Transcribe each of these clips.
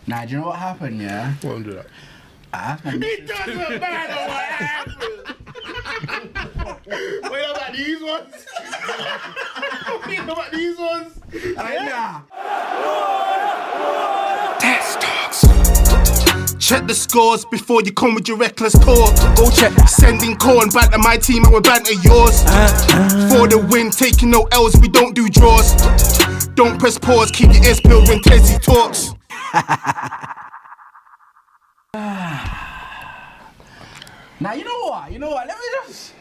Nah, do you know what happened, yeah? Won't do that. It doesn't matter what happened. Wait about these ones. Wait about these ones. Nah. Check the scores before you come with your reckless talk. Go check that. Sending call and banter my team and we banter yours. For the win, taking no L's, we don't do draws. Don't press pause, keep your ears peeled when Tessie talks. Now you know what? Let me just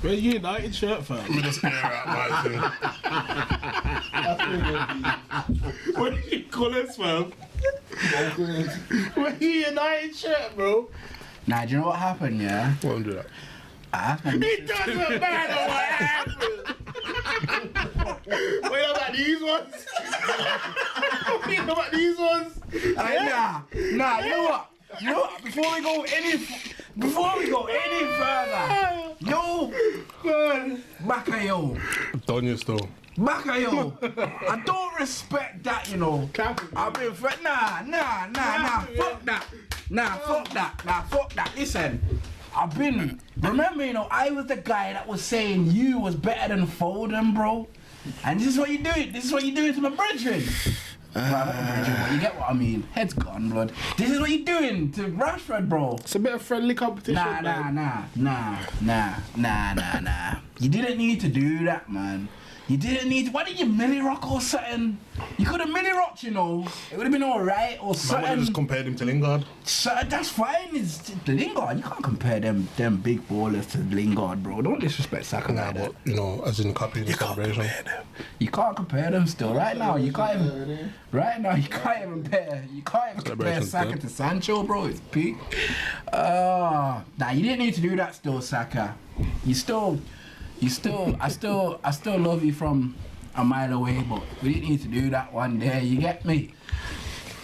Where you United shirt, fam? Let me just air out my thing. What did you call us, fam? Where you United shirt, bro? Nah, do you know what happened, yeah? Won't do that. It doesn't matter what happened. Wait about these ones. Wait about these ones. Nah, you know what? Before we go any further, yo, Baka yo, Done you still. Baka yo, I don't respect that, you know. I've been fuck that. Fuck that. Listen, remember, you know, I was the guy that was saying you was better than Foden, bro. And this is what you doing. This is what you doing to my brethren. You get what I mean? Head's gone, blood. This is what you doing to Rashford, bro. It's a bit of friendly competition. Nah. You didn't need to do that, man. You didn't need to. Why didn't you milli rock or something? You could have milli rocked, you know. It would have been alright or I would have something. just compared him to Lingard. That's fine. It's Lingard. You can't compare them big ballers to Lingard, bro. Don't disrespect Saka like that. But, you know, as in copying the celebration. You can't compare them still. Right now, you can't even compare Saka to Sancho, bro. It's peak. Nah, you didn't need to do that still, Saka. I still love you from a mile away, but we didn't need to do that one day, you get me?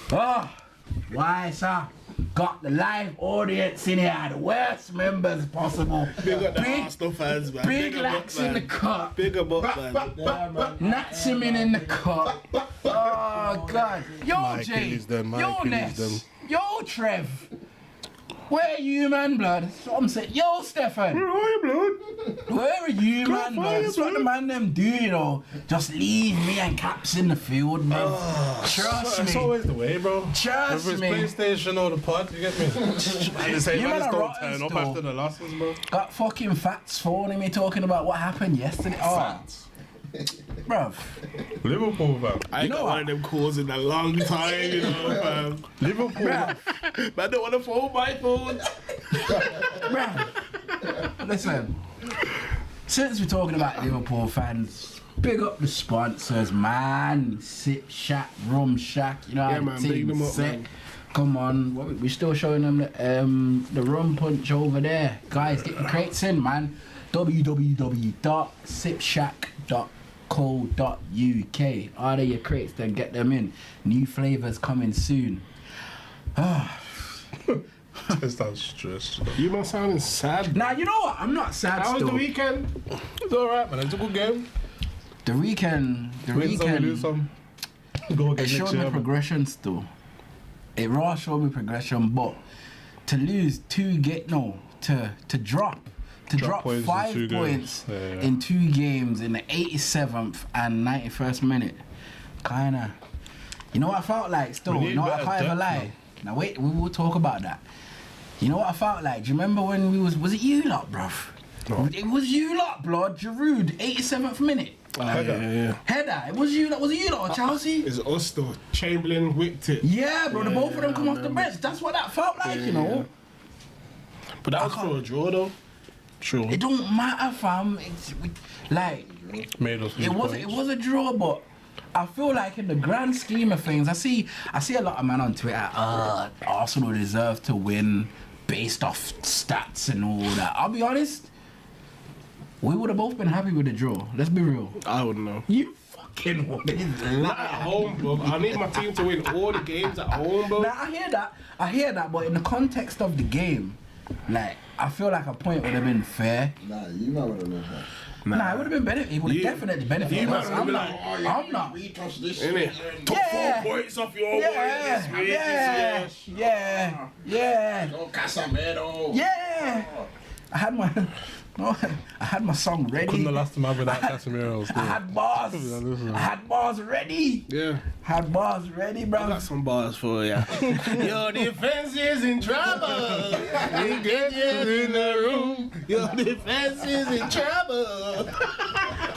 Why, sir? Got the live audience in here, the worst members possible. Big up the Arsenal fans, man. Big lax in the cut. Big up, man. Nat Simon in the cut. Oh, God. Yo, My Jay. Achilles them, my Yo, Achilles Ness. them. Yo, Trev. Where are you, man, blood? That's what I'm saying. Yo, Stefan. Where are you, blood? Where are you, man, blood? That's what the man them do, you know. Just leave me and Caps in the field, bro. Trust It's me. always the way, bro. Trust Whether me. it's PlayStation or the pod, you get me? And they say, You man, man just are don't rotten turn up still. after the losses, bro. Got fucking Fats phoning me talking about what happened yesterday. Bruv. Liverpool, fam. I ain't got one of them calls in a long time, you know, fam. Liverpool. Man, I don't want to phone my phone. Bruv. Listen. Since we're talking about Liverpool fans, big up the sponsors, man. Sip Shack, Rum Shack, you know how Yeah, the man, big team them up, set. man. Come on, we're still showing them the rum punch over there. Guys, get your crates in, man. www.sipshack.co.uk. Order your crates, then get them in. New flavours coming soon. Just that stress. You man sounding sad. Now, you know what? I'm not sad How was still. the weekend? It's alright, man. It's a good game. The weekend, Win some, we lose some. Go it again showed next me year. progression still. It raw showed me progression, but to lose to drop points in 5 2 points games. Yeah. in 2 games in the 87th and 91st minute, kinda. You know what I felt like still? We You need know what I better can't even depth lie. Now wait, we will talk about that. You know what I felt like? Do you remember when was it you lot, bruv? No. It was you lot, blood. Giroud, 87th minute. Yeah. Header. It was you lot. Was it you lot or Chelsea? It's us though. Chamberlain whipped it. Yeah, bro. The both of them come off the bench. That's what that felt like, you know. But that was for a draw though. True. It don't matter, fam. Like Made us lose it points. was a draw, but I feel like in the grand scheme of things, I see a lot of men on Twitter. Arsenal deserve to win based off stats and all that. I'll be honest. We would have both been happy with the draw. Let's be real. I wouldn't know. You fucking would. Not at home, bro. I need my team to win all the games at home, bro. Now, I hear that, but in the context of the game, like, I feel like a point would have been fair. Nah, you might want to know that. Nah, it would have been better. It would have definitely benefited You us. man would be like, I'm not. We touched this innit? Took 4 points off your Yeah. Oh, Casemiro. Yeah. I had my song ready. Couldn't have lost him out without Casemiro. I had bars. I had bars ready. Yeah. Had bars ready, bro. I got some bars for ya. Your defense is in trouble. You get in the room. Your defense is in trouble.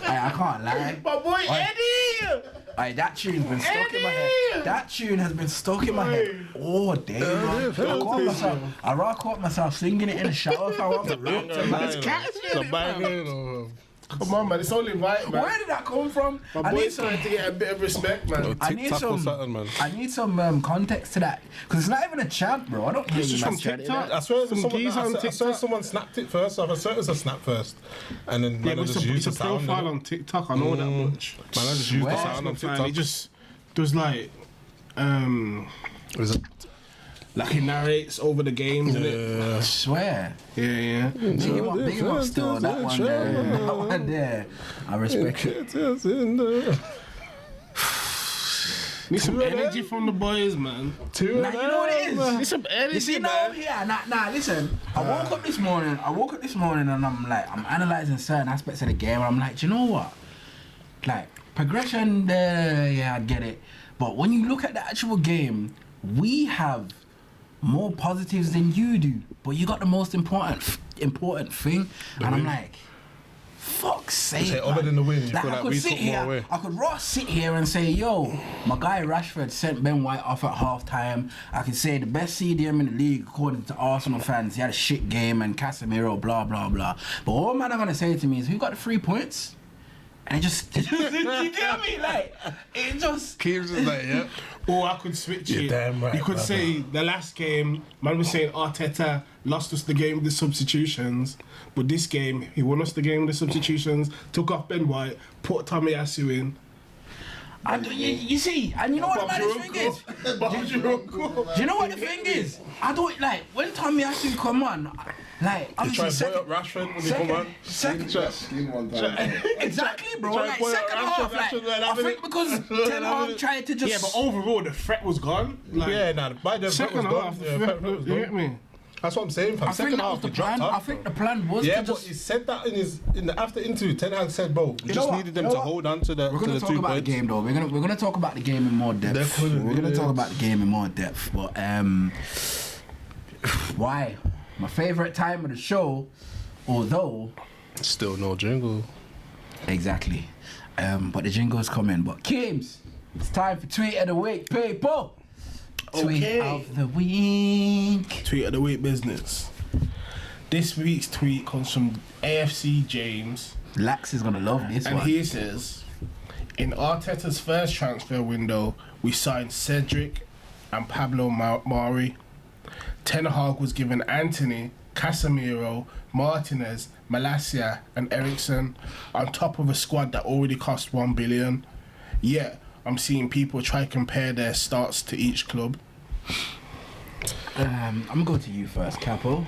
I can't lie. My boy Eddie. Aye, that tune's been stuck in my head. That tune has been stuck in my head all day, man. I caught myself singing it in the shower if I want to. Come on, man. It's only right, man. Where did that come from? My boy's trying to get a bit of respect, man. I need some context to that because it's not even a chant, bro. I don't hear It's you just man from chanting TikTok. that. I swear Some geezer on I swear TikTok. someone snapped it first. I swear it was a snap first. And then Yeah, man, I but just used the it's a sound. profile innit? on TikTok. I know that much. Man, I just used the Swear. sound on He TikTok. just does like he narrates over the games, innit? I swear. Yeah. Big him up still. That one there. That one there. I respect it. Need some energy from the boys, man. Now, you know what it is? Need some energy, You see, man. now, nah, listen. I woke up this morning and I'm analysing certain aspects of the game and I'm like, do you know what? Like, progression there, yeah, I get it. But when you look at the actual game, we have more positives than you do. But you got the most important thing. And I'm like, fuck's sake. Say, other than the win, you Like, feel I like could we sit took more here, away. I could sit here and say, yo, my guy Rashford sent Ben White off at half time. I could say the best CDM in the league according to Arsenal fans. He had a shit game and Casemiro, blah, blah, blah. But all man are going to say to me is, who got the 3 points? And it just, you get me? Like, it just... Keeps is like, yeah. Or I could switch You're it. damn right, You could brother. say the last game, man was saying Arteta lost us the game with the substitutions, but this game he won us the game with the substitutions. Took off Ben White, put Tommy Asu in. You see, and you know what the maddest thing is? Do you know what the thing is? I don't, like, when Tommy Asu come on, like, You obviously try to boy up Rashford when he come on. Exactly, bro. Try Like, boy up second half, like, Rashford, I think because Ten Hag tried to just... Yeah, but overall the threat was gone. Like, Yeah, nah, by the second half, the threat, you get me? That's what I'm saying, fam. I think Second that was half, the he dropped plan. off, I think bro. the plan was Yeah, to but just... he said that in the after interview. Ten Hag said, bro, we just what? needed them You know to what? hold on to the We're gonna talk 2 about the points. game though. We're gonna talk about the game in more depth. Definitely, We're gonna yeah. talk about the game in more depth. But why? My favorite time of the show, although Still no jingle. exactly. But the jingle's coming. But Kims, it's time for tweet of the week, people. Tweet Okay. of the week. Tweet of the week business. This week's tweet comes from AFC James, Lax is gonna love this and one. he says, in Arteta's first transfer window, we signed Cedric and Pablo Mari. Ten Hag was given Anthony, Casemiro, Martinez, Malacia and Ericsson on top of a squad that already cost 1 billion. Yet, I'm seeing people try to compare their starts to each club. I'm gonna go to you first, Capo.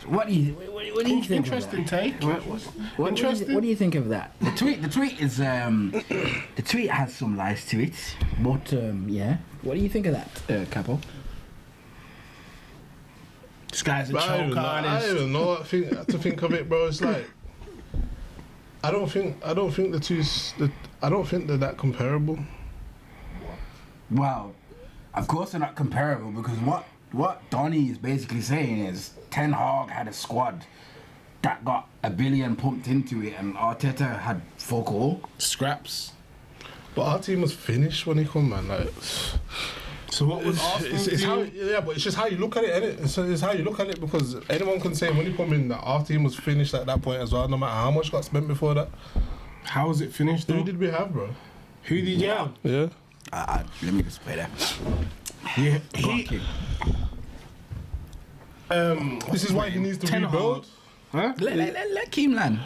What do you think? Interesting of that? take. What do you think of that? The tweet is the tweet has some lies to it, but yeah. What do you think of that, Capo? This guy's a I choke don't artist. know what to think of it, bro. It's like I don't think the two's I don't think they're that comparable. Well, of course they're not comparable because what Donny is basically saying is Ten Hag had a squad that got $1 billion pumped into it, and Arteta had fuck all. Scraps. But our team was finished when he come, man. Like, So what was Arsenal's it's how, deal? yeah, but it's just how you look at it, innit? It's how you look at it because anyone can say when you come in that our team was finished at that point as well, no matter how much got spent before that. How was it finished Who though? did we have, bro? Who did you have? Yeah. Let me just play that. Yeah, Go on, King. This is why he needs to Ten Hag. rebuild. Huh? Let Keem land.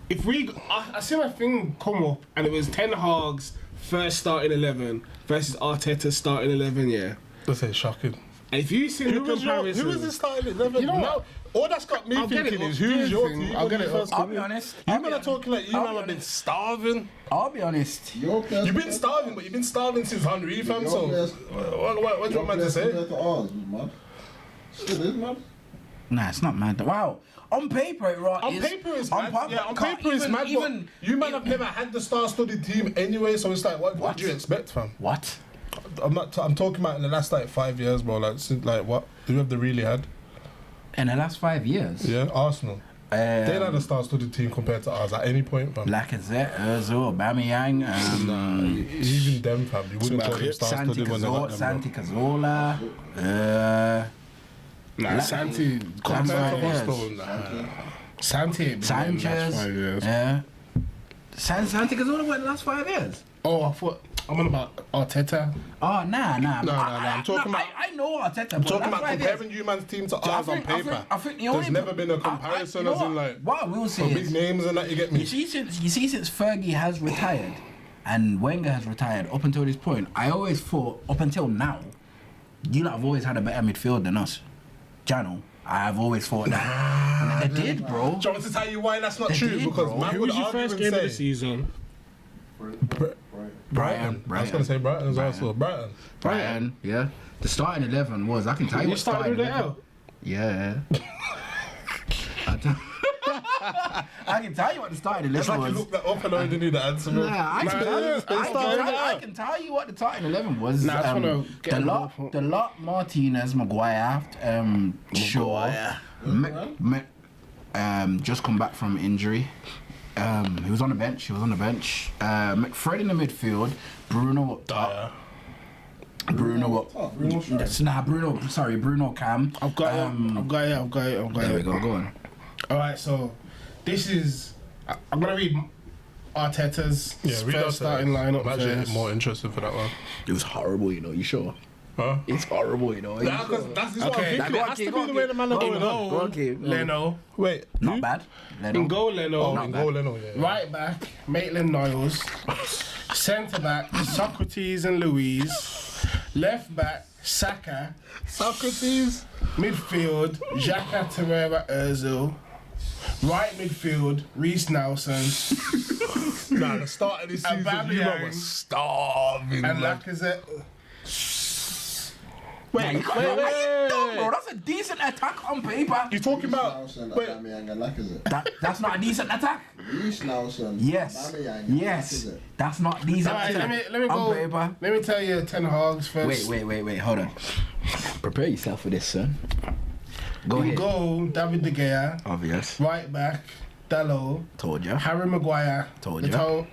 If we, I seen a thing come up and it was Ten Hag's first starting 11 versus Arteta's starting 11. Yeah, That's shocking. If you see the Who was comparison, the starting 11? You know Now, all that's got me I'll get thinking it. is who's your Thing, team? I'll when get you it. first I'll come be in? honest. You I'll man be are talking like you I'll man be have been honest. starving. I'll be honest. You've been starving, but you've been starving since Henry, fam. So, what do you want man to say? Compared to ours, man. It is, man. Nah, it's not mad. Wow. On paper, it right. On paper it's mad. On paper it's mad. But you man have never had the star-studded team anyway. So it's like, what do you expect, fam? What? I'm talking about in the last like 5 years, bro. Like, since, like what? Who have they really had? In the last 5 years? Yeah, Arsenal. They had a star-studded team compared to ours at any point, fam. Lacazette, Ozil, Aubameyang, Even them, fam. You wouldn't call them Santi star-studded when they got them. Santi Cazorla. Santi Compared to us, years. though, nah. Santi Sanchez. Yeah. Santi Cazorla went the last 5 years. Oh, I thought I'm on about Arteta. Oh, nah. I'm talking about. I know Arteta. I'm talking about comparing you man's team to ours on paper. I think the There's only never been a comparison as in like what I will say for big is, names and that. You get me? you see since Fergie has retired and Wenger has retired up until this point, I always thought up until now, you lot have always had a better midfield than us. Jano, I've always thought that. They did, bro. Do you want me to tell you why that's not They true? did, Because bro. man Who would was your argue first and game of say the season? Brighton. I was gonna say Brighton as well. So Brighton. Brighton, yeah. The starting 11 was. I can tell you You what started with the L. Yeah. I can tell you what the starting 11 It's like you was. looked that up and already knew the answer. bro. Nah, I can tell you what the starting 11 was. Nah, I just wanna get a ball for- the lot Martinez, Maguire, Shaw, just come back from injury. He was on the bench. McFred in the midfield. Bruno up top. Bruno Cam. I've got it. There we go. Go on. All right, so this is. I'm gonna read Arteta's first starting lineup I'm actually first. more interested for that one. It was horrible, you know. You sure? Huh? It's horrible, you know. Nah, because that's what I'm Okay. thinking. It has to be the way the man are going on. Go on, Keith. Leno. Wait, Not bad. In goal, Leno. Oh, in goal, Leno, yeah. Right back, Maitland-Niles. Centre back, Socrates and Louise. Left back, Saka. Socrates. Midfield, Xhaka, Torreira, Ozil. Right midfield, Reece Nelson Nah, the start of this season, you Aubameyang. was starving. and man. Lacazette. Wait. Bro, that's a decent attack on paper. You talking about? Nelson, Wait. Aubameyang and Lacazette. That's not a decent attack. Reece Nelson, Yes. Aubameyang and Yes. Lacazette. That's not decent. Alright, let me on go. paper. Let me tell you Ten Hag's first. Wait. Hold on. Prepare yourself for this, son. Go In ahead. goal, David De Gea. Obvious. Right back, Dalot. Told ya. Harry Maguire. Told ya.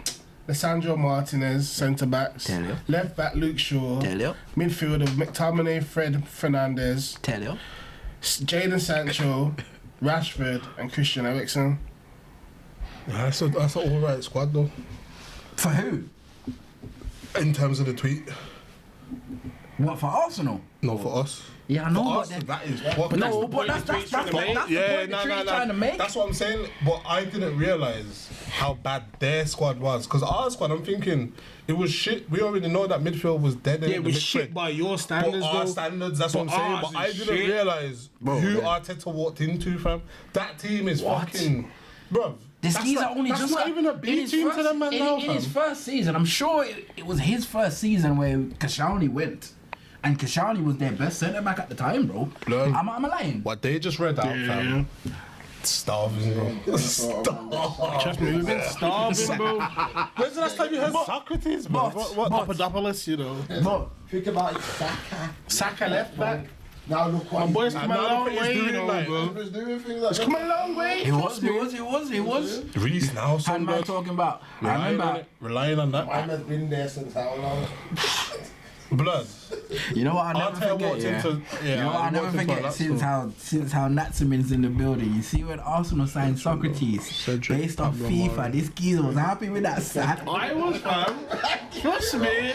Lissandro Martinez, centre backs. Tell ya. Left back, Luke Shaw. Tell ya. Midfielder, McTominay, Fred Fernandez. Tell you. Jadon Sancho, Rashford, and Christian Eriksen. That's an alright squad though. For who? In terms of the tweet, What, for Arsenal? no, for us. Yeah, I know, For but us, then... that is what. No, but that's the point the treaty trying to make. That's what I'm saying. But I didn't realize how bad their squad was. Because our squad, I'm thinking it was shit. We already know that midfield was dead. Yeah, it was shit by your standards, But our though. standards, that's what I'm saying. ours But I is didn't shit. realize who Arteta walked into, fam. That team is What? fucking, bruv. This that's geezer not, only that's just not even a B team to them, man. Now, in his fam. first season, I'm sure it was his first season where Kashani went. And Kashani was their best centre back at the time, bro. Learn. I'm lying. What they just read out, fam. Starving, bro. Trust me, we've been starving, bro. When's the last time you heard Socrates, bro? But- Papadopoulos, you know. But Think about it, Saka. Saka left back. Now look what My boys come a now long look what way, he's you doing, know, like, bro. he's doing things like Come a long way. he was. Reece Nelson, And bro. man talking about, I Relying on remember, it. Relying on that. Mine has been there since how long? Blood. you know what I never Arteta forget, walked yeah? into. You know what I never walked into forget that since how Natsumin's in the building. You see when Arsenal signed Socrates Cedric based on Pablo FIFA, Mari. this geezer was happy with that sack. I was, fam. Trust me.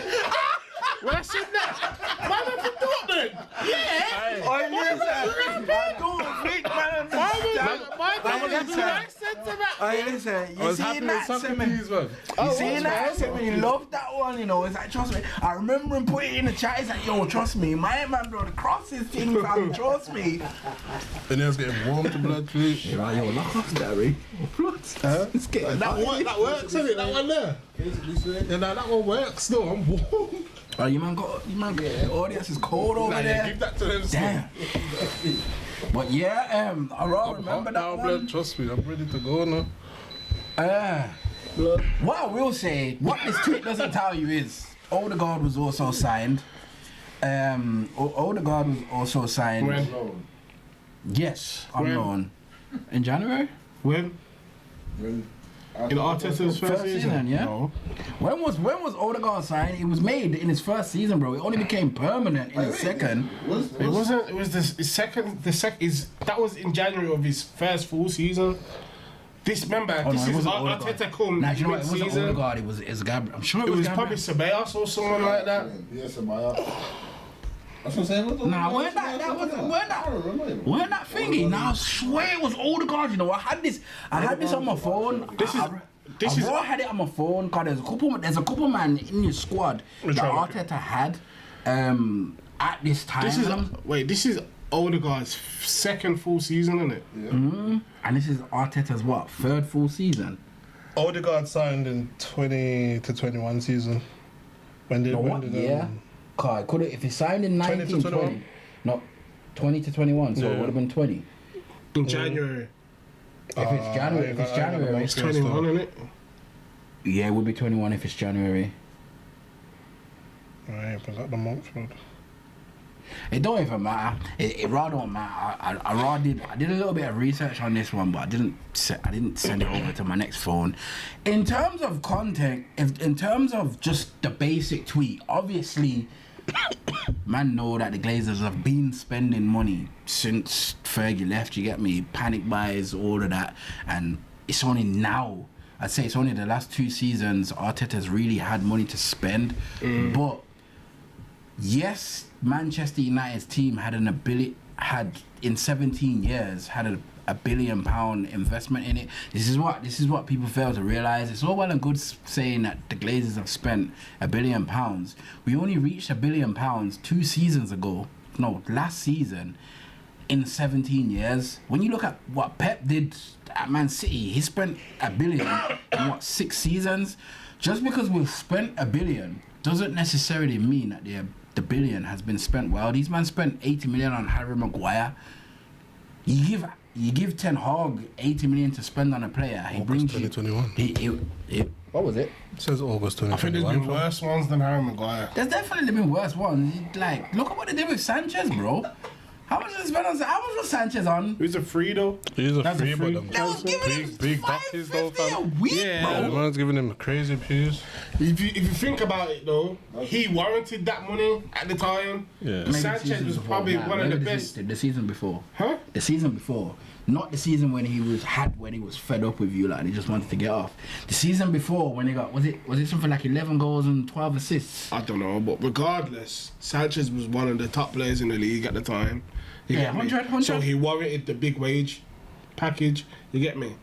When I said that, why not for Dortmund? Yeah. I don't think, man. Why listen. I You was see happy with that Saka Simon? Violates, man. You see that Simon? He loved that one, you know. It's like, trust me. I remember him putting it in the chat. He's like, yo, trust me. My man, bro, the crosses thing, fam. Trust me. And he was getting warm to blood feet. Yo, lock off that, Ray. It's getting That works, isn't it? That one there. Yeah, that one works still. I'm warm. Oh, you man got the audience is cold over Nah, there. yeah, give that to them. Damn. But yeah, I remember that one. Blood, trust me, I'm ready to go now. What I will say, what this tweet doesn't tell you is Odegaard was also signed. Odegaard was also signed. When? Yes, on When? loan. In January? When? In Arteta's first season? yeah. No. When was Odegaard signed? It was made in his first season, bro. It only became permanent in his second. It wasn't. It was the second. That was in January of his first full season. This is Arteta come Nah, you know what? It wasn't mid-season. Odegaard. It was Gabriel. I'm sure It was Gabriel. probably Ceballos or someone like that. Yes, Amaya. That's what I'm saying. Nah, weren't that thingy? Nah, I swear it was Odegaard. You know, I had this on my phone. I had it on my phone because there's a couple man in your squad that Arteta had at this time. This is Odegaard's second full season, isn't it? And this is Arteta's what, third full season? Odegaard signed in 20 to 21 season. When did Yeah. Could it, if he signed in 20 to 19, 21? 20, not 20 to 21, so it would have been 20. In January. If it's January, It's 21, isn't it? yeah, it would be 21 if it's January. Right, was that the month? It don't even matter. It raw don't matter. I did a little bit of research on this one, but I didn't send it over to my next phone. In terms of content, in terms of just the basic tweet, obviously, man know that the Glazers have been spending money since Fergie left. You get me? Panic buys, all of that, and it's only now. I'd say it's only the last 2 seasons Arteta's really had money to spend, but. Yes, Manchester United's team had in 17 years had a £1 billion investment in it. This is what people fail to realise. It's all well and good saying that the Glazers have spent £1 billion. We only reached £1 billion 2 seasons ago. No, last season. In 17 years, when you look at what Pep did at Man City, he spent £1 billion in 6 seasons. Just because we've spent £1 billion doesn't necessarily mean that the billion has been spent well. These men spent 80 million on Harry Maguire. You give Ten Hag 80 million to spend on a player. He brings 2021. What was it? It says August 2021. I think there's been worse ones than Harry Maguire. There's definitely been worse ones. Like, look at what they did with Sanchez, bro. How much was Sanchez on? It was a free though. He's a That's a free, free. but They was giving him big duckies though, 550 a fam. week, Yeah. The bro. man's giving him crazy pews. If you think about it though, he warranted that money at the time. Yeah. Maybe Sanchez seasons was before. probably Nah, one of the maybe best. The season before. Huh? The season before. Not the season when he was fed up with you, like, and he just wanted to get off. The season before, when he got was it something like 11 goals and 12 assists? I don't know, but regardless, Sanchez was one of the top players in the league at the time. You Yeah, get me? 100. So he warranted the big wage package. You get me?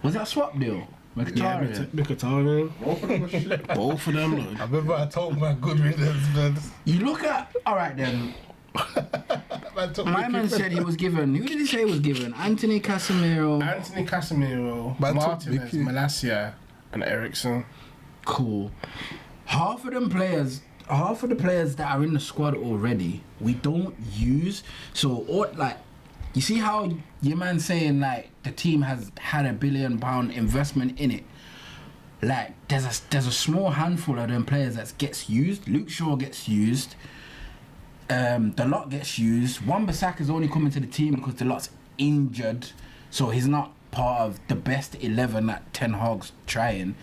Was that a swap deal? Yeah, Mkhitaryan? Mkhitaryan. Both of them. I remember I told my good riddance, man. You look at alright then. My man said he was given. Who did he say he was given? Anthony Casemiro. Anthony Casemiro, Man took Martinez, Mickey. Malacia, and Ericsson. Cool. Half of the players that are in the squad already, we don't use. So, you see how your man saying like the team has had £1 billion investment in it. Like there's a small handful of them players that gets used. Luke Shaw gets used. The lot gets used. Wan-Bissaka's only coming to the team because the lot's injured, so he's not part of the best 11 that Ten Hag's trying.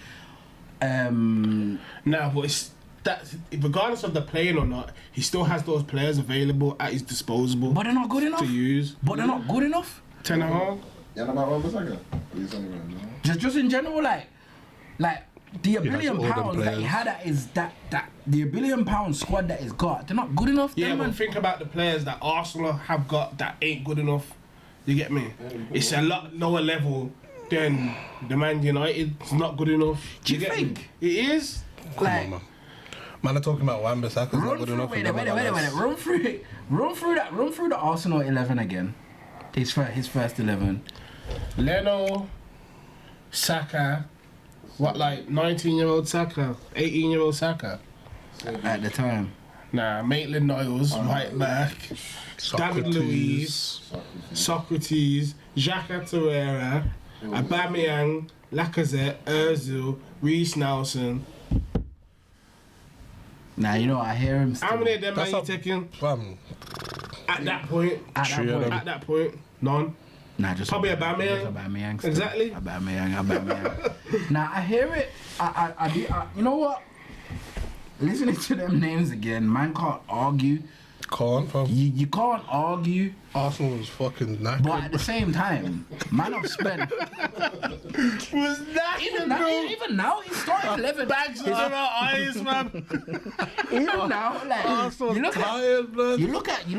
Nah, but it's that regardless of the playing or not, he still has those players available at his disposal But they're not good enough. to use. But they're not good enough. Ten Hag. Yeah, no matter what Saka. He's only going to Just in general, like the £1 billion all them that he players. had at is that the £1 billion squad that he's got, they're not good enough. Yeah, them, but man. think about the players that Arsenal have got that ain't good enough. You get me? It's a lot lower level than the Man United. It's not good enough. Do you get think? me? It is. Like, Man, are talking about Wan-Bissaka's not good enough. wait. Run through the Arsenal 11 again. His first 11. Leno, Saka, what, like 19-year-old Saka, 18-year-old Saka? At the time. Nah, Maitland-Niles, right back. David Luiz, Socrates, Xhaka Torreira, Aubameyang, Lacazette, Ozil, Reece Nelson. Nah, you know, I hear him still. How many of them are you taking? At that point, none. Nah, just Probably Aubameyang. Aubameyang. Exactly. Aubameyang. Nah, I hear it. I you know what? Listening to them names again, man can't argue. Can't, fam. You can't argue. Arsenal was fucking knackered. But at the same time, man have spent. Was that Even now, he's starting 11. bags on our eyes, man? Even now, like Arsenal's you look tired, blood. you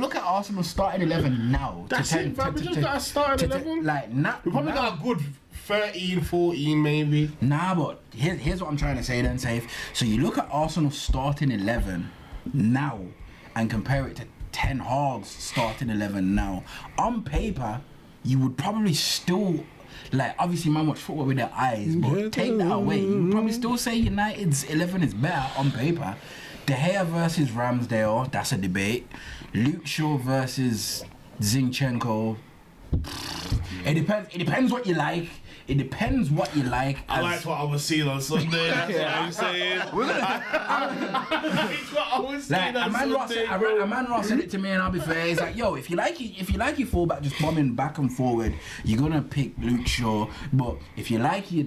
look at Arsenal starting 11 now. That's it, fam. We just got a starting 11. Like now, We probably got a good 13, 14 maybe. Nah, but here's what I'm trying to say then, Safe. So you look at Arsenal starting 11 now and compare it to Ten Hag's starting 11 now. On paper, you would probably still, like, obviously man watch football with their eyes, but take that away, you would probably still say United's 11 is better on paper. De Gea versus Ramsdale, that's a debate. Luke Shaw versus Zinchenko. It depends what you like. It depends what you like. I liked what I was seeing on Sunday. That's what I'm saying. It's what I was seeing Like, on Sunday. a man Ross said it to me, and I'll be fair. He's like, yo, if you like your fullback just bombing back and forward, you're gonna pick Luke Shaw. But if you like your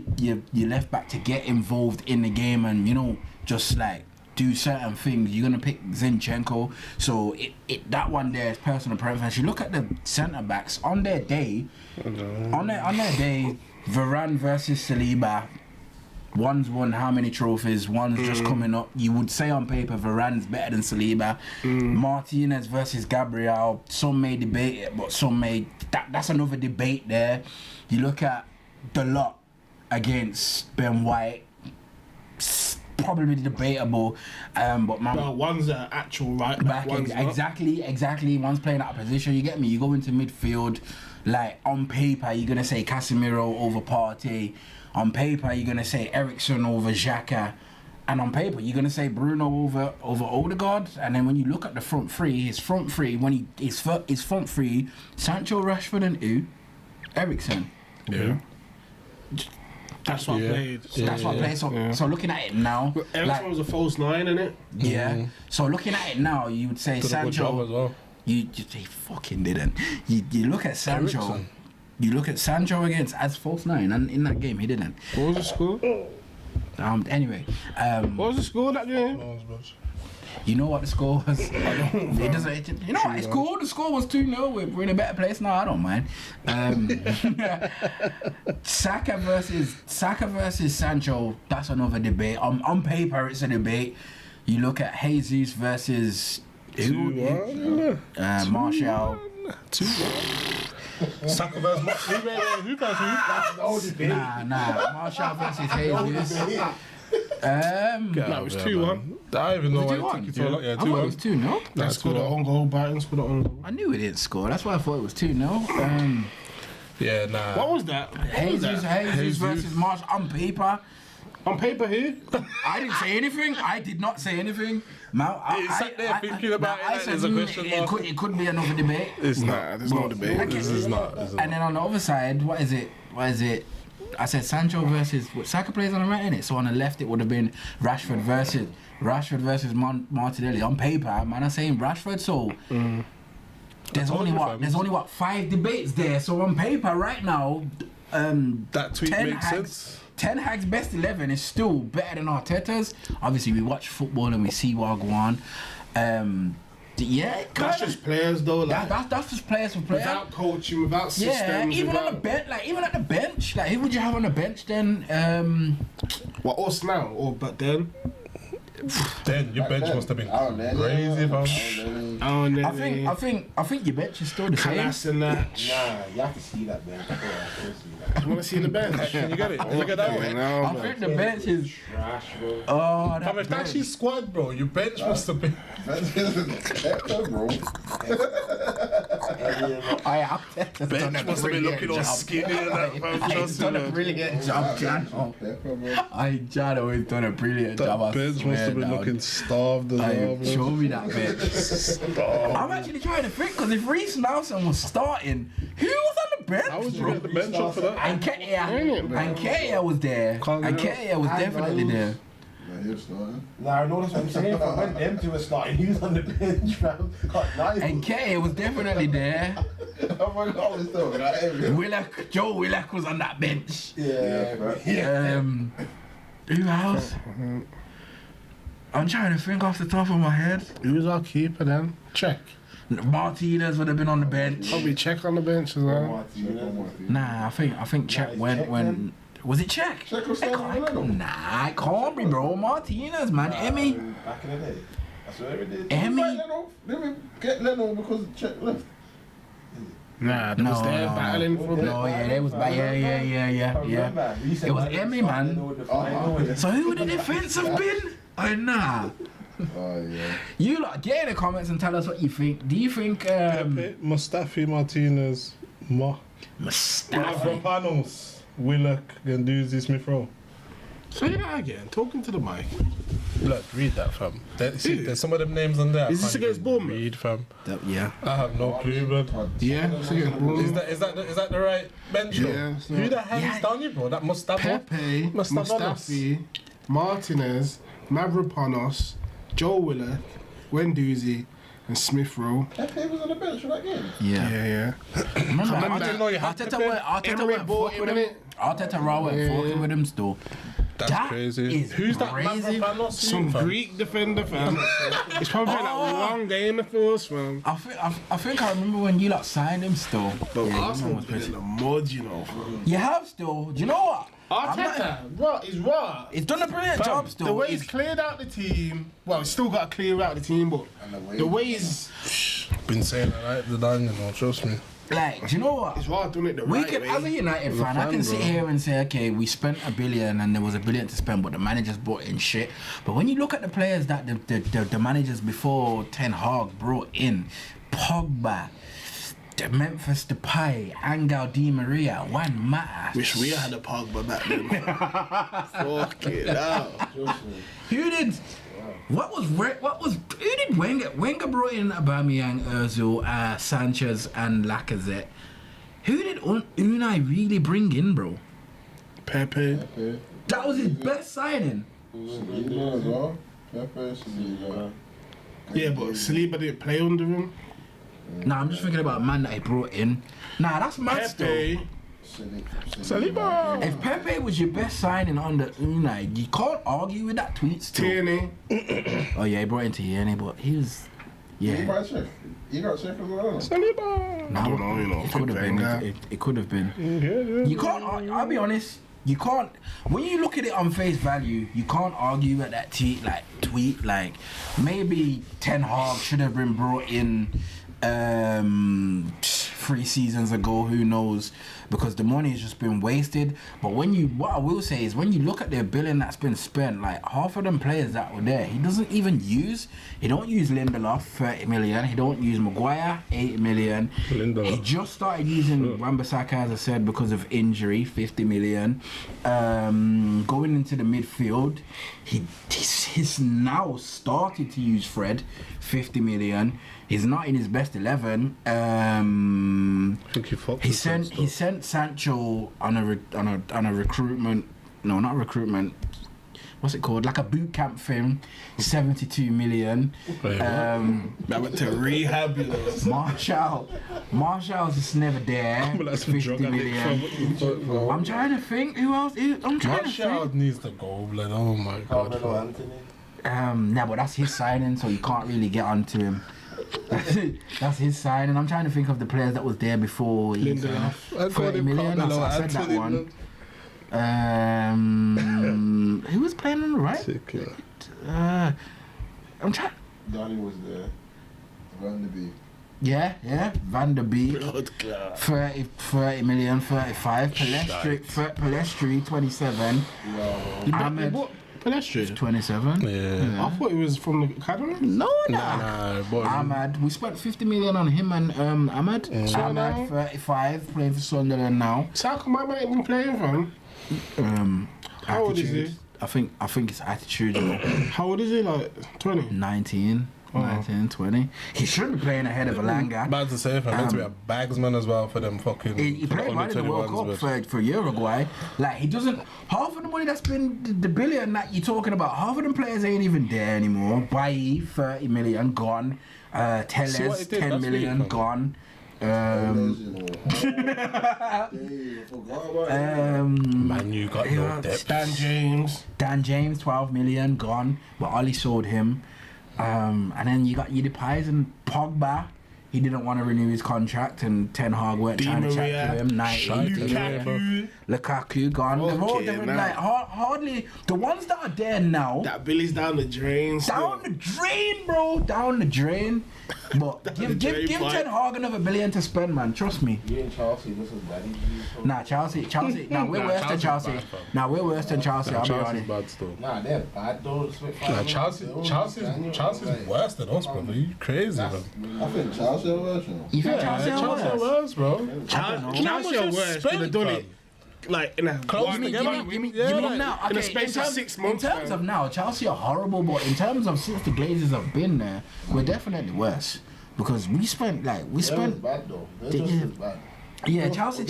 left back to get involved in the game and, you know, just like do certain things, you're gonna pick Zinchenko. So that one there is personal preference. You look at the centre backs on their day. On their day, Varane versus Saliba. One's won how many trophies? One's just coming up. You would say on paper Varane's better than Saliba. Martinez versus Gabriel. Some may debate it, but some may. That's another debate there. You look at the lot against Ben White. Probably debatable, but man, Well, one's an actual right back. One's not. exactly. One's playing out of position. You get me? You go into midfield, like on paper, you're gonna say Casemiro over Partey. On paper, you're gonna say Eriksen over Xhaka, and on paper, you're gonna say Bruno over Odegaard. And then when you look at the front three, his front three, his front three, Sancho, Rashford, and Eriksen. Yeah. That's what I played. That's what I play. So looking at it now, Eriksen was a false 9, innit? yeah. So looking at it now, you would say Did a good job Sancho. as well. He fucking didn't. You look at Sancho. Eriksen. You look at Sancho against as false 9, and in that game he didn't. What was the score? Anyway, What was the score of that game? you know what the score was? It doesn't. You know what? It's cool. The score was 2-0. We're in a better place now. I don't mind. Saka versus Sancho. That's another debate. On paper, it's a debate. You look at Jesus versus Martial. 2-1. Saka versus who versus who? Nah. Martial versus Jesus. No, it was 2-1. I don't even know why it 2-1? took you so long. Yeah, I thought it was 2-1. 2-0. That's scored an own goal. Brighton scored an own goal. I knew it didn't score. That's why I thought it was 2-0. Yeah, nah. What was that? Jesus versus Marsh on paper. On paper here? I didn't say anything. I did not say anything. I sat there thinking about it like said, there's a question mark. it could be another debate. It's not. There's no debate. This is not. And then on the other side, what is it? I said Sancho versus Saka plays on the right, innit? So on the left it would have been Rashford versus Martinelli. On paper, man, I'm saying Rashford. So there's only 5 debates there. So on paper, right now, That tweet makes sense. Ten Hag's best 11 is still better than Arteta's. Obviously, we watch football and we see what go on. Yeah, That's just players though. Like, that's just players for players. without coaching, without systems. Yeah, even without... on the bench, even at the bench, who would you have on the bench then? What, us now or but then? Then your bench must have been crazy, fam. I think your bench is still the same. Kalas and that. Nah, you have to see that bench. You want to see the bench? Can you get it? Look at that one. No, I think the bench is. Trash, bro. Oh, that Fam, if that's your squad, bro, your bench must have been. Bro. Bench must have been looking all skinny and that, fam. He's done a brilliant job, Jano. Jano has done a brilliant job. I Bench must have been looking starved as well, bro. Show me that bench. I'm actually trying to think because if Reece Nelson was starting, who was on the bench? How would you get the bench up for that? Nketiah was there. Nketiah was definitely there. Nah, I know that's what I'm saying. When them two were starting, he was on the bench, fam. Nketiah was definitely there. Oh my God, Joe Willock was on that bench. Yeah. Who else? I'm trying to think off the top of my head. Who was our keeper then? Check. Martinez would have been on the bench. Probably Check on the bench as well. Nah, I think Czech went when. Was it Czech? Czech was starting Ronaldo. Nah, it can't be, bro. Martinez, man. Emmy. Back in the day. That's what they did. Emmy. Let me get Leno because Czech left. Nah, they was there battling for a bit. No, yeah, they was yeah. It was Emmy, man. So who would the defense have been? Nah. Oh yeah. You lot get in the comments and tell us what you think. Do you think Mustafi, Martinez, Mustafi? Mavropanos, Willock, Ganduzi, Smith Rowe. Say that again. Talking to the mic. Look, read that, fam. There's some of them names on there. Is this against Bournemouth? Read, fam. Yeah. I have no clue, blood. Yeah, it's against Bournemouth. Is that the right bench? Yeah. Who the hell is down you, bro? That Mustafi. Pepe, Mustafi, Martinez, Mavropanos, Joe Willock, Guendouzi, and Smith Rowe. Pepe was on the bench for that game. Yeah. Remember, I didn't know you had Arteta went bought him, innit? Arteta Raw went forking with him still. That's crazy. Who's that? Crazy. Some Greek defender, fam. It's probably been that long game for us, fam. I think I remember when you lot signed him still. But Arsenal's been in the mud, you know. You have still. Do you know what? Arteta, bro, he's raw. He's done a brilliant job still. The way he's cleared out the team, well, he's still got to clear out the team, but the way he's been saying that right the down, you know, trust me. Like, do you know what? He's raw doing it the We right can, way. as a United fan, I can sit here and say, okay, we spent $1 billion and there was $1 billion to spend, but the managers brought in shit. But when you look at the players that the managers before Ten Hag brought in, Pogba, the Memphis Depay, Angel Di Maria, Juan Mata. Wish we had a Pogba back then. Fuck it out. Who did? Who did Wenger? Wenger brought in Aubameyang, Ozil, Sanchez, and Lacazette. Who did Unai really bring in, bro? Pepe. That was his best signing. Saliba as well. Pepe, Saliba. Yeah, but Saliba didn't play under him. Nah, I'm just thinking about a man that he brought in. Nah, that's mad still. Pepe. Saliba. If Pepe was your best signing under Unai, you can't argue with that tweet still. Tierney. Oh yeah, he brought in Tierney, but he was... You Yeah. got check. You got check as well. Saliba. No, I don't know, you know. It could have been. It could have been. You can't... I'll be honest. You can't... When you look at it on face value, you can't argue at that tweet. Like, maybe Ten Hag should have been brought in 3 seasons ago, who knows, because the money has just been wasted. But what I will say is, when you look at the billion that's been spent, like half of them players that were there, he doesn't even use. He don't use Lindelof, 30 million. He don't use Maguire, 8 million. Lindelof. He just started using Wan-Bissaka, as I said, because of injury, 50 million. Going into the midfield, he's now started to use Fred, 50 million. He's not in his best 11. I think He sent Sancho on a recruitment. No, not recruitment. What's it called? Like a boot camp thing. 72 million. That went to rehab. Marshall's just never there. 50 million. I'm trying to think. Who else? Marshall needs to go, blood. Oh my god. Nah, but that's his signing, so you can't really get onto him. That's his signing. I'm trying to think of the players that was there before. Lindelof. 30 million. I said that one. Who was playing on the right? I'm trying. Donny was there. Van de Beek. Yeah, Van der Beek, 30 million, 35. Palestri, 27. Ahmed, What? Pedestrian? 27. Yeah. I thought it was from the academy. No, Nah, boy. Ahmad, we spent 50 million on him and Ahmad. Ahmad, 35, playing for Sunderland now. Saka might not even playing from. How old is he? I think it's attitude. You know. How old is he? Like 20? 19, 20. He should be playing ahead of Alanga. About to say, if I meant to be a bagsman as well for them fucking. He played right in the World Cup for Uruguay. Like, he doesn't. Half of the money that's been the billion that you're talking about, half of them players ain't even there anymore. Bailly, 30 million gone. Tellez, 10 million gone. Man, you got no depth. Dan James, 12 million gone. But Ollie sold him. And then you got Yidi Pies and Pogba. He didn't want to renew his contract, and Ten Hag weren't trying to chat to him. Lukaku gone. They're all different. Like, hardly the ones that are there now. That Billy's down the drain. Down the drain, bro. Down the drain. But give Ten Hag another billion to spend, man. Trust me. You and Chelsea, this is bad. Nah, Chelsea. Nah, we're worse than Chelsea. We're worse than Chelsea. I'll be honest. Bad still. Nah, they're bad though. Nah, Chelsea's worse than us, bro. You crazy, bro. I think Chelsea are worse. You think Chelsea are Chelsea are worse? worse, bro. Chelsea are worse. They've done it like in a You mean now? in a Okay, space of 6 months. In terms of now, Chelsea are horrible, but in terms of since the Glazers have been there, we're definitely worse. Because we spent They're bad though. They're just as bad. Yeah, Chelsea.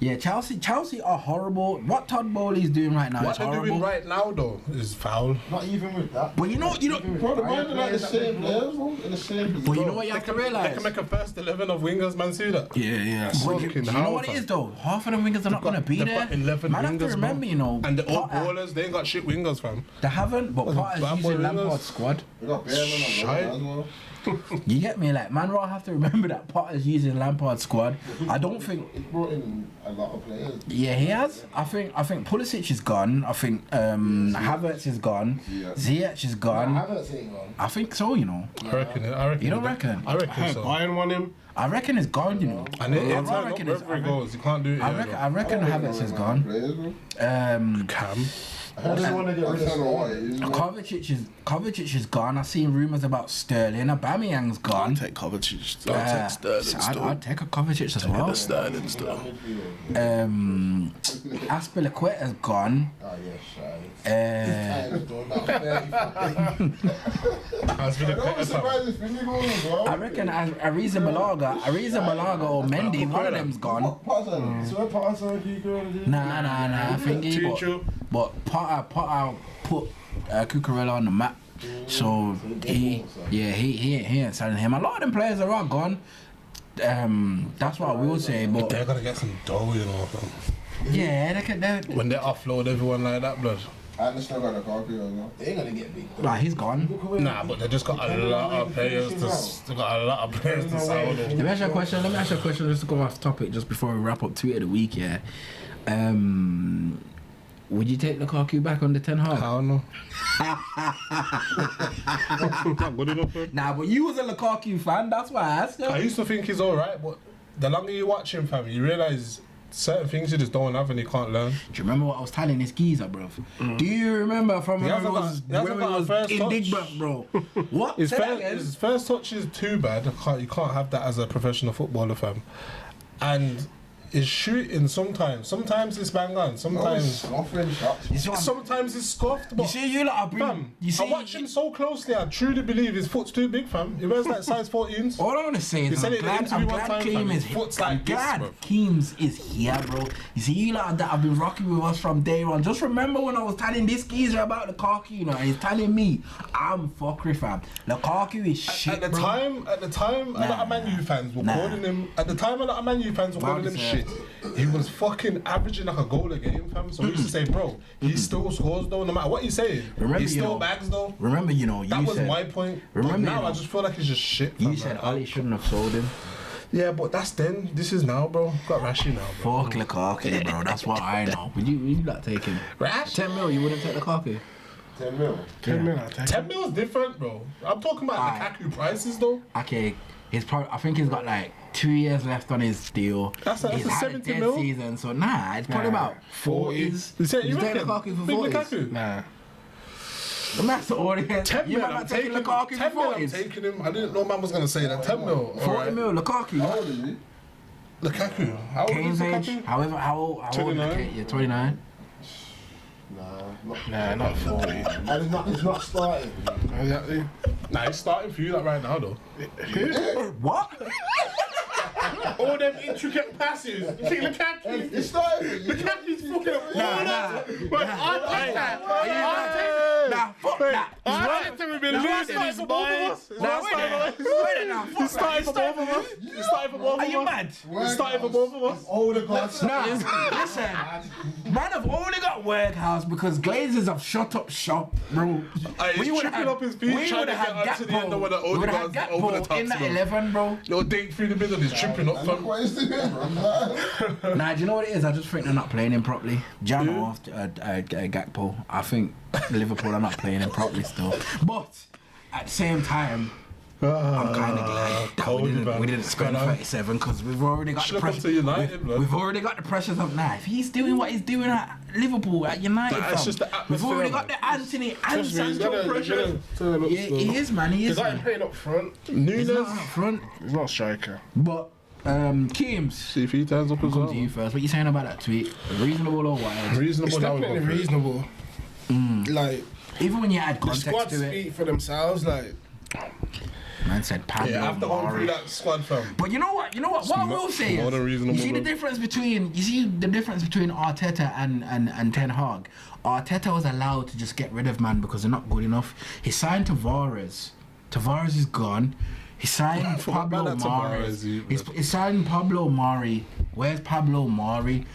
Yeah, Chelsea are horrible. What Todd Bowley's doing right now What is they're horrible. doing right now, though, is foul. Not even with that. But you know. Bro, the man are like the same players, bro. In the same. But you know what you have to They realise. can make a first 11 of wingers, man. See that? Yeah. But you know what it is though? Half of the wingers are not going to be They've there. got 11 Man, have to wingers, remember, bro. you know. And the old Potter- ballers, they ain't got shit wingers, fam. They haven't, but Potter's bad boy using wingers. Lampard's squad. We got Bearman as well. You get me? Like, man, I have to remember that Potter's using Lampard's squad. I don't think. He's brought in a lot of players. Yeah, he has. I think Pulisic is gone. I think Havertz is gone. Ziyech is gone. Havertz ain't gone. I think so, you know. I reckon. You don't reckon? I reckon so. Bayern won him. I reckon it's gone, you know. And it I turns up reckon it's- wherever he goes. You can't do it. I reckon Havertz is gone. Players, bro. Cam. I heard they want to get rid of Sterling. Kovacic is gone. I've seen rumours about Sterling. Aubameyang's gone. Take Kovacic. I'd take a Kovacic as well. Sterling still. Aspilicueta's gone. Oh, yeah, shy. I'm surprised it's really going as well. I reckon Ariza Balaga or Mendy, one of them's gone. Nah, thingy. But Potter put Cucurella on the map. So he ain't selling him. A lot of them players are all gone. That's what I will say. But They're gonna get some dough, you know. yeah, they When they offload everyone like that, blood. And they still got a copy as well. They ain't gonna get big. like he's gone. Nah, but they just got a lot of players to. They got a lot of players to sell. Let me ask you a question just to go off topic just before we wrap up Tweet of the Week, yeah. Would you take Lukaku back on the Ten Hag? I don't know. Not good enough, man. Nah, but you was a Lukaku fan, that's why I asked you. I used to think he's alright, but the longer you watch him, fam, you realise certain things you just don't have and you can't learn. Do you remember what I was telling this geezer, bro? Do you remember from when we was in Big Buff, bro? What? His Say that again. first touch is too bad. You can't have that as a professional footballer, fam. And his shooting sometimes it's bang on. Sometimes sometimes it's scuffed. But You see, you lot have been. fam, You see, I watch him so closely. I truly believe his foot's too big, fam. He wears like size 14s. all I want to say You is said it in the interview one time, fam. His foot's like this, bro. Keems is here, bro. You see, you lot that have been rocking with us from day one. Just remember when I was telling this geezer about Lukaku, you know, and he's telling me I'm fuckery, fam. Lukaku is shit, At the bro. time, a lot of Man U fans were calling him. At the time, a lot of Man U fans were calling him shit. He was fucking averaging like a goal a game, fam. So we used to say, bro, he still scores though, no matter what he's saying. Remember, He you still know- bags though. Remember, you know, That you was said. my point. Remember, But now you know- I just feel like he's just shit. You fam, said like, Ali shouldn't have sold him. yeah, but that's then. This is now, bro. Got Rashi now, bro. Fuck Lukaku, bro. That's what I know. Would you not take him? Rash? 10 mil, you wouldn't take Lukaku? 10 mil. 10 mil, I'll take 10 it. mil is different, bro. I'm talking about Alright. the Lukaku prices, though. Okay, I think he's got like 2 years left on his deal. That's He's a had 70 dead mil? season, so nah, it's probably Nah. about 40s. You say you take reckon? Lukaku for Big 40s. Lukaku? Nah. The master audience. 10 You mil, might I'm not take taking Lukaku 10 for mil, I'm 40s. taking him. I didn't know man was going to say that. 10 mil. 40 alright. mil, Lukaku. How old is he? Lukaku. How old is Kane's age. Lukaku? However, how old? 29? Okay, yeah, 29. Nah, not 40. And he's not starting. Exactly. Nah, he's starting for you like right now, though. What? All them intricate passes. You think Lukaku? He's starting. Lukaku's fucking up. Nah. Arteta. Nah, fuck that. Arteta would be losing his mind. Nah, wait now. He's starting for both of us. He's starting for both of us. Are you mad? He's starting for both of us. Older guys. Nah, listen. Man, I've only got Workhouse because Glazers have shut up shop, bro. He's tripping up his feet, we trying would to have get had up to the end of where the Gakpo. We older would have guys had over the Gakpo top. in that 11, bro. Little date through the middle, he's tripping up Look from. what he's doing, bro. Nah, do you know what it is? I just think they're not playing him properly. Jano off Gakpo. I think Liverpool are not playing him properly still. But at the same time, I'm kind of glad that we didn't spend 37 because we've already got the Should've come pressure. to United, blood. We've already got the pressures up now. If he's doing what he's doing at Liverpool, at United, Nah, it's fam, just the we've atmosphere, already got man. the Anthony and Trust me, he's Sancho gonna pressure. turn up Yeah, still. he is, man. He He's is. not Man. playing up front. He's Nunes. not up front. He's not a striker. But Keems, See if he turns up as come well. to you first. What you saying about that tweet? Reasonable or wild? Reasonable It's now. we definitely go for it. reasonable. Like, Even when you add the context squad to it, speak for themselves. Like, man said Pablo Yeah, after going Mari. through that squad, fam. But you know what? What I will say more is, than reasonable, you see the bro. difference between Arteta and Ten Hag. Arteta was allowed to just get rid of man because they're not good enough. He signed Tavares. Tavares is gone. He signed forgot Pablo about that Mari. Tavares, He signed Pablo Mari. Where's Pablo Mari?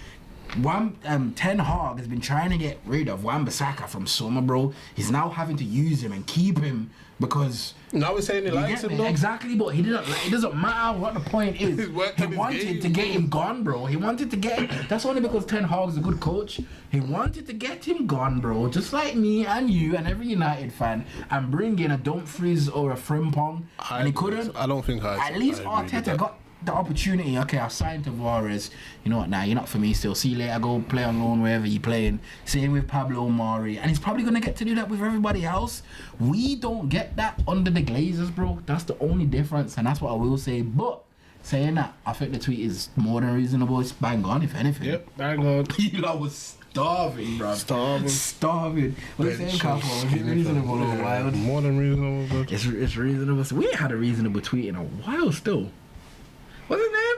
Ten Hag has been trying to get rid of Wan-Bissaka from summer, bro. He's now having to use him and keep him because Now we're saying he you likes get him, me? though. Exactly, but he didn't. It doesn't matter what the point is. He's worked He on his wanted game. to get him gone, bro. He wanted to get him. That's only because Ten Hag's a good coach. He wanted to get him gone, bro. Just like me and you and every United fan, and bring in a Dumfries or a Frimpong, and he couldn't. I don't think At least Arteta got the opportunity. Okay, I signed Tavares. You know what? Nah, you're not for me still. See you later. Go play on loan wherever you're playing. Same with Pablo Mari, and he's probably gonna get to do that with everybody else. We don't get that under the Glazers, bro. That's the only difference, and that's what I will say. But saying that, I think the tweet is more than reasonable. It's bang on, if anything. yep, bang on. You lot was starving, bro. Starving. What are you saying, Capo? Is it reasonable or wild? More than reasonable, bro. It's reasonable. So we ain't had a reasonable tweet in a while still. What's his name?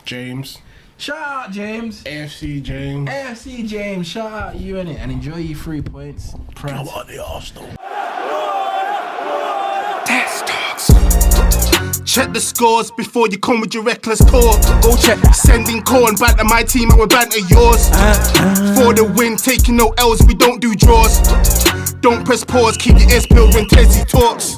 James. Shout out James. AFC James. AFC James, shout out you in it and enjoy your 3 points. Come on, the Arsenal. Check the scores before you come with your reckless talk. Go check that. Sending corn back to my team and we banter yours. For the win, taking no L's, we don't do draws. Don't press pause, keep your ears peeled when Tessie talks.